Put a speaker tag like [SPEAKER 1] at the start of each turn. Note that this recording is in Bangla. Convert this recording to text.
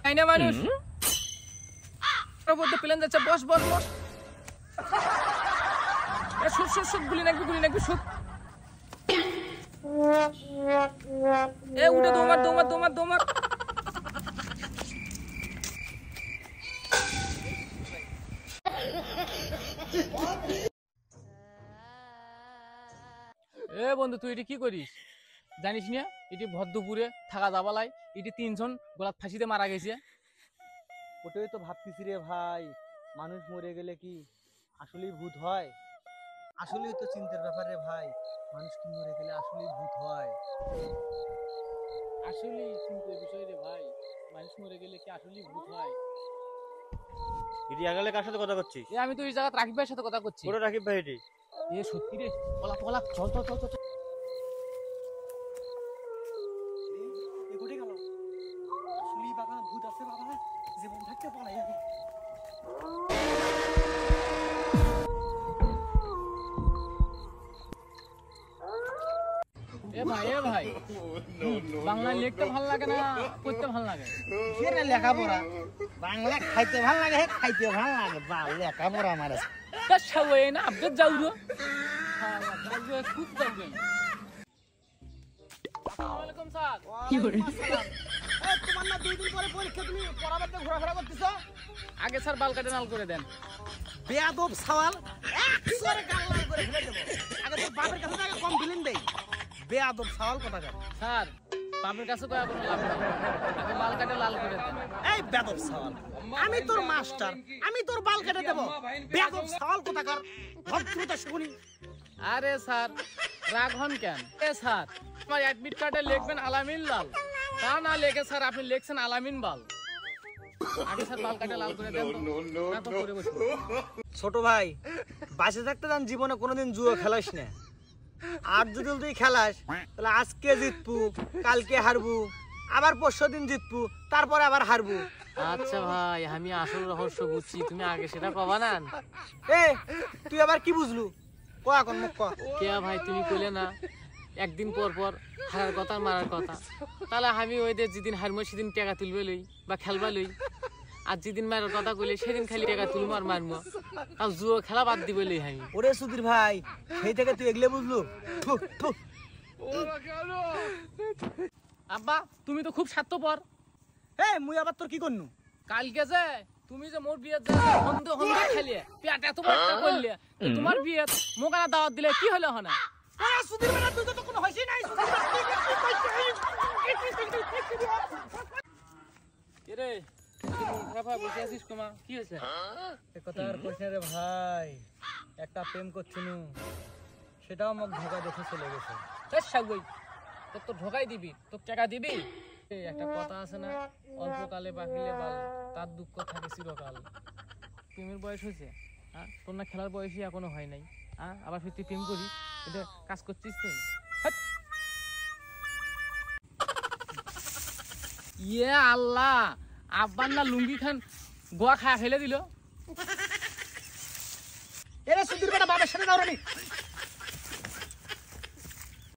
[SPEAKER 1] তাই না মানুষ বলতে প্লেন যাচ্ছে বস বস বস শুট শুট শুট গুলি নাকবি শুট উঠে দৌমার বন্ধু তুই এটি কি করিস জানিস না এটি ভদ্রপুরে থাকা যাবালাই এটি 3 জন গোলাপ ফাঁসিতে মারা গেছে।
[SPEAKER 2] ওটাই তো ভাবতেছি রে ভাই, মানুষ মরে গেলে কি আসলেই ভূত হয়? আসলেই তো চিন্তার ব্যাপার রে ভাই, মানুষ কি মরে গেলে আসলেই ভূত হয়?
[SPEAKER 1] আসলেই চিন্তার বিষয় রে ভাই, মানুষ মরে গেলে কি আসলেই ভূত হয়?
[SPEAKER 2] এটি আগালে কার সাথে কথা করছিস?
[SPEAKER 1] আমি তো এই জায়গা রাকিব ভাইয়ের সাথে কথা করছি।
[SPEAKER 2] ওটা রাকিব ভাই এটি?
[SPEAKER 1] সত্যি রে, পলা চল।
[SPEAKER 2] ভূত আছে বাবা, জীবন থাকতে পলাই যাবে।
[SPEAKER 1] ভাই বাংলা লিখতে ভালো লাগে না পড়তে ভালো লাগে?
[SPEAKER 2] সেটা লেখাপড়া, বাংলা খাইতে ভালো লাগে, খাইতে ভালো লাগে, বা লেখাপড়া আমার আছে।
[SPEAKER 1] না আপডেট যাও রো খুব যাবেন। আসসালামু আলাইকুম স্যার।
[SPEAKER 2] কি করে তোমার না 2 দিন পরে পরীক্ষা, তুমি পড়াবার তো ঘোরাফেরা করতেছো?
[SPEAKER 1] আগে স্যার বাল কাটে নাল করে দেন।
[SPEAKER 2] বেয়াদব সওয়াল, একবারে গাল লাল করে ফেলে দেব। আগে তো বাপের কাছে আগে কমপ্লেইন দেই। বেয়াদব সওয়াল কথা কর
[SPEAKER 1] স্যার, বাপের কাছে কয়া কোনো লাভ নাই, আগে বাল কাটে লাল করে দেন।
[SPEAKER 2] এই বেয়াদব সওয়াল, আমি তোর মাস্টার, আমি তোর বাল কেটে দেব। বেয়াদব সওয়াল কথা কর, ভদ্রতা শুনি।
[SPEAKER 1] আরে স্যার রাগ হন কেন? স্যার আমার অ্যাডমিট কার্ডে লিখবেন আলামিন লাল, তা না লেখে স্যার আপনি লিখছেন আলামিন বাল। আগে স্যার বাল কাটে লাল করে দেন তো করে বসুন।
[SPEAKER 2] ছোট ভাই, বাসে থাকতে যান জীবনে কোনোদিন জুয়া খেলাস না। আর যদি তুই খেলাস তাহলে আজকে জিতবু, কালকে হারবু, আবার পরশুদিন জিতবু, তারপরে আবার হারবু।
[SPEAKER 1] আচ্ছা ভাই, আমি আসল রহস্য বুঝছি, তুমি আগে সেটা কবা না।
[SPEAKER 2] তুই আবার কি বুঝলু? কয়া কোন মুখ কয়া।
[SPEAKER 1] কে ভাই তুমি কইলে না একদিন পর পর হারার কথা মারার কথা, তাহলে আমি ওইদের যেদিন হারমো সেদিন টাকা তুলবে লই বা খেলবা লই, আর যেদিন মারার কথা কইলে সেদিন খালি টাকা তুলবো আর মারবো, আর জুয়ো খেলা বাদ দিবে লই আমি।
[SPEAKER 2] ওরে সুধীর ভাই, সেই থেকে তুই এগলে বুঝলু?
[SPEAKER 1] আব্বা তুমি তো খুব স্বার্থপর।
[SPEAKER 2] মুই আবার তোর কি করনু?
[SPEAKER 1] কালকে যে তুমি যে মোর বিয়ে হন্দে খেলিয়ে পেট এত বড় করলে, তোমার বিয়ে মোকানা দাওয়াত দিলে কি হলো হনা?
[SPEAKER 2] সুধীর ভাই তুই তো কোনো হইছিস নাই।
[SPEAKER 1] এরে বসে আছিস কমা, কি হয়েছে?
[SPEAKER 2] এ কথা আর কইছ না রে ভাই, একটা প্রেম করছিনু, সেটাও মোক ধোকা দেখে চলে গেছে।
[SPEAKER 1] তোর তো ঢোকাই দিবি, তোর টাকা দিবি। একটা কথা আছে না, অল্পকালে পাখিলে বাল, তার দুঃখ থাকে চিরকাল। প্রেমের বয়স হয়েছে, হ্যাঁ? তোর না খেলার বয়সই এখনো হয় নাই, হ্যাঁ? আবার তুই প্রেম করি, এটা কাজ করছিস তুই? ইয়ে আল্লাহ, আব্বার না লুঙ্গি খান গোয়া খায়া ফেলে দিল।
[SPEAKER 2] এরে সুধীর বেটা বাবার সাথে দাও রানি।